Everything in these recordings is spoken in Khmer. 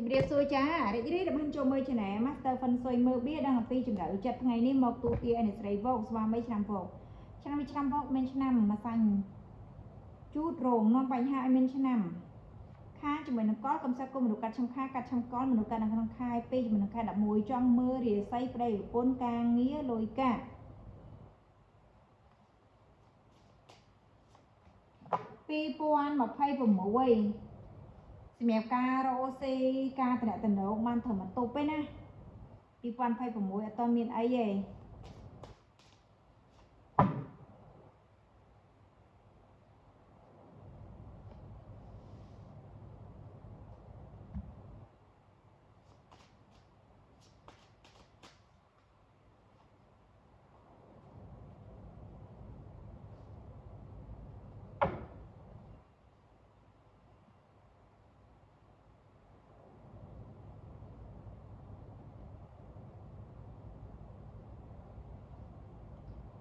ជំរាបសួរចារីករាយដែលបានចូលមើល Channel Master Fun ស៊ុយមើលបៀដឹងអំពីចម្រៅចិត្តថ្ងៃនេះមកទូទាអ្នកស្រីវោកស្វាមីឆ្នាំវោកឆ្នាំវោកមានឆ្នាំមួយសាញ់ជូតរោមនាំបញ្ហាឲ្យមានឆ្នាំខាជាមួយនឹងកលកំសត់គុំមនុស្សកាត់ឈឹមខាកាត់ឈឹមកលមនុស្សកាត់នៅក្នុងខែ2ជាមួយនឹងខែ11ចង់មើលរាសីប្តីប្រពន្ធការងារលុយកាក់2026សម្រាប់ការរកស៊ីការតំណតំណងបានត្រឹមបន្ទប់ទេណា2026អត់ទាន់មានអីទេ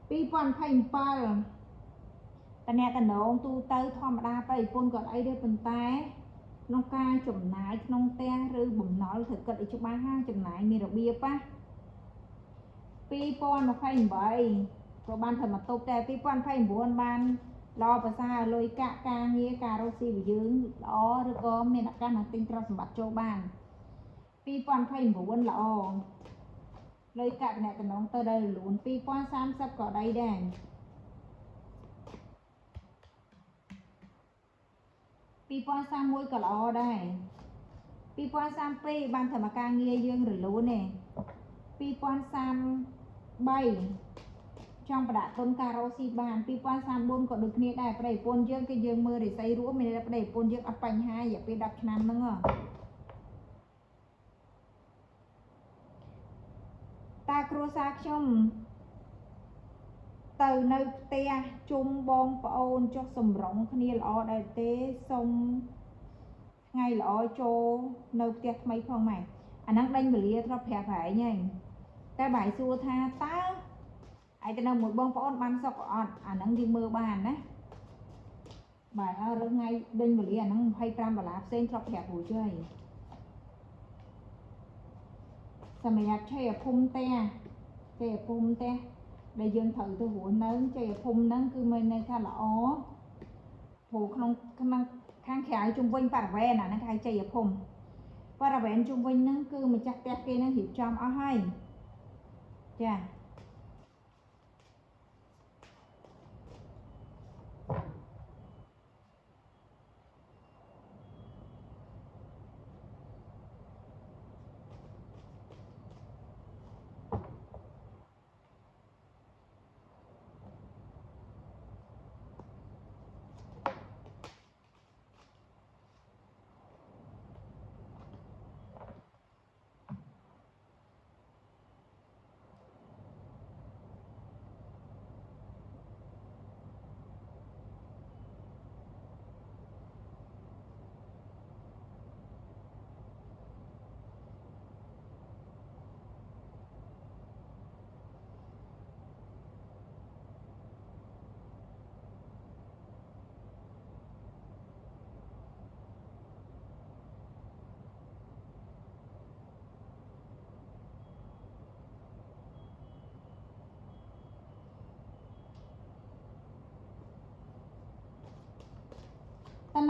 2027តំណទូទៅធម្មតាប្រពន្ធគាត់អីទេប៉ុន្តែក្នុងការចំណាយក្នុងផ្ទះឬបំណុលត្រូវគិតឲ្យច្បាស់ហាងចំណាយមានរបៀបណា2028ក៏បានធ្វើមកទប់តែ2029បានល្អប្រសើរលុយកាក់ការងារការរកស៊ីរបស់យើងល្អឬក៏មានឱកាសនឹងទិញទ្រព្យសម្បត្តិចូលបាន2029ល្អលុយកាក់តំណទៅដល់លូន2030ក៏ដីដែរ2031ក៏ល្អដែរ2032បានធ្វើមកការងារយើងរលូនទេ2033ចង់ប្រដាក់ទុនការរកស៊ីបាន2034ក៏ដូចគ្នាដែរប្តីប្រពន្ធយើងគឺយើងមើលរិស័យរួមមានប្តីប្រពន្ធយើងអត់បញ្ហារយៈពេល10ឆ្នាំហ្នឹងតាគ្រួសារខ្ញុំទៅនៅផ្ទះជុំបងប្អូនចុះសម្រងគ្នាល្អដែរទេសុំថ្ងៃល្អចូលនៅផ្ទះថ្មីផងម៉ែអាហ្នឹងដេញវេលាធ្លាប់ប្រាប់ហែងហើយតែបាយសួរថាតើឯទៅនៅមួយបងប្អូនបានសុខអត់អាហ្នឹងយើងមើលបានណាបាយឲ្យរឿងថ្ងៃដេញវេលាអាហ្នឹង$25ផ្សេងធ្លាប់ប្រាប់រួចហើយសម្រាប់ឆេភូមិផ្ទះដែលយើងត្រូវទៅរស់នៅជ័យភូមិហ្នឹងគឺមានន័យថាល្អព្រោះក្នុងខាងក្រៅជុំវិញបរិវេណអាហ្នឹងគេហៅជ័យភូមិបរិវេណជុំវិញហ្នឹងគឺម្ចាស់ផ្ទះគេហ្នឹងរៀបចំអស់ហើយចាត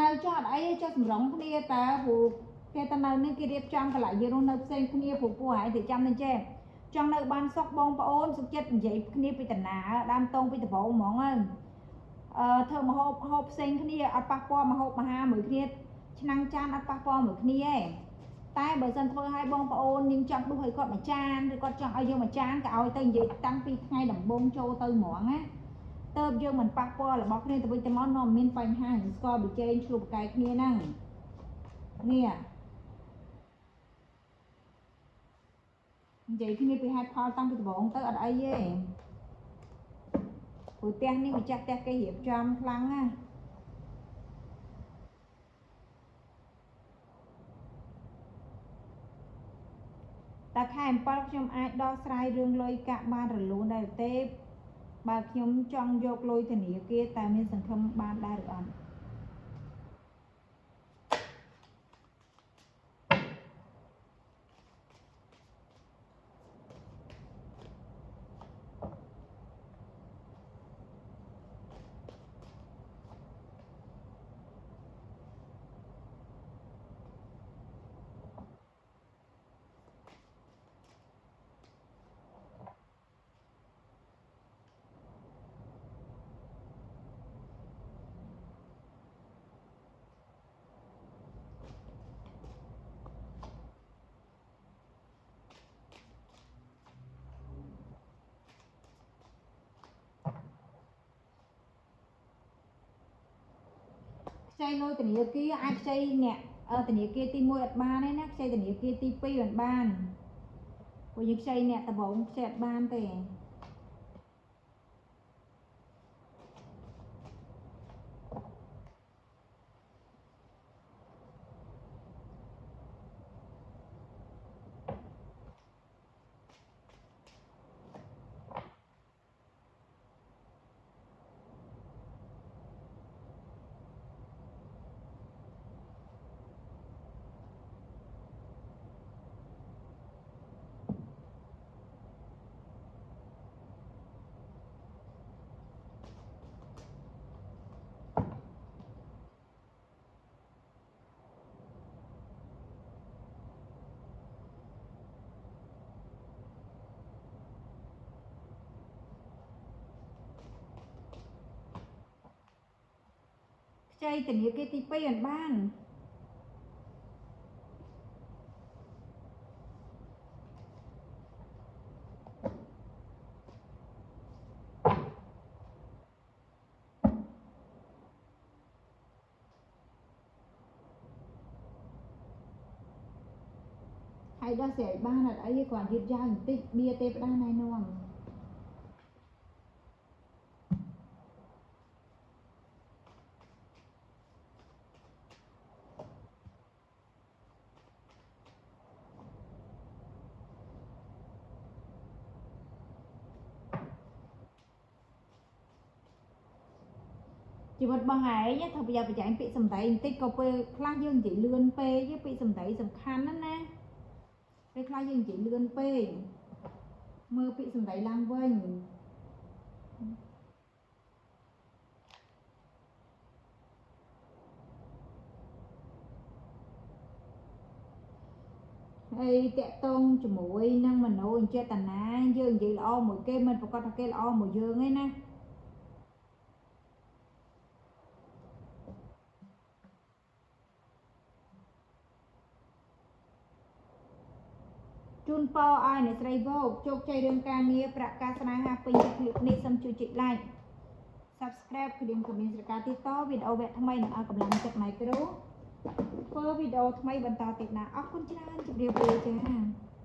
នៅចោះអត់អីចុះសម្រងគ្នាតើព្រោះគេតនៅនេះគេរៀបចំកន្លែងយើងនៅផ្សេងគ្នាព្រោះពួកឯងទៅចាំនឹងចេះចង់នៅបានសុខបងប្អូនសុខចិត្តនិយាយគ្នាពីតាណាដើមតងពីដំបងហ្មងហ្នឹងធ្វើមហូបផ្សេងគ្នាអត់ប៉ះពាល់មហូបមហាមួយគ្នាឆ្នាំងចានអត់ប៉ះពាល់មួយគ្នាទេតែបើសិនធ្វើឲ្យបងប្អូនយើងចង់ដួសឲ្យគាត់មួយចានឬគាត់ចង់ឲ្យយើងមួយចានក៏ឲ្យទៅនិយាយតាំងពីថ្ងៃដំបូងចូលទៅហ្មងណាតើយើងមិនប៉ះពាល់របស់គ្នាទៅវិញទៅមកនាំមានបញ្ហាស្គាល់បច្ចេកឆ្លុះប្រកែកគ្នាហ្នឹងនេះនិយាយគ្នាពីហេតុផលតាំងពីដំបូងទៅអត់អីទេព្រោះផ្ទះនេះម្ចាស់ផ្ទះគេរៀបចំខ្លាំងណាតែខែ7ខ្ញុំអាចដោះស្រាយរឿងលុយកាក់បានរលូនដែរទេបើខ្ញុំចង់យកលុយធនាគារតែមានសង្ឃឹមបានដែរឬអត់ chạy lôi tình yêu kia ai chạy nè tình yêu kia tim môi ật ban ấy nè chạy tình yêu kia tim pi ật ban của những chạy nè tập bóng chạy ban tề chạy tình yêu kia tim pi ật ban hay đó sẽ ban ở đây còn dịp ra một tích bia tê đa này nuông chỉ một bằng ngày nhé thôi bây giờ phải chạy bị sầm tẩy tích copy class dương chỉ lươn p với bị sầm tẩy sầm khăn đó nè cái class dương chỉ lươn p mưa bị sầm tẩy lang vinh hay tẹt tông cho mũi năng mình nấu chơi tàn ná dương chỉ lo mũi kê mình phải coi cái lo mũi dương ấy nè chun po ai này sấy vô chụp chơi đường ca niaประกาศนาหาเป็นคลิปนี้สำจุจิไลค์ subscribe คือดิ่งคอมเมนต์สกัดติดต่อวิดีโอแบบทำไมเอากำลังจากไหนก็รู้เพื่อวิดีโอทำไมบรรทาติดนะขอบคุณจ้าจุดเดียวไปเลยจ้า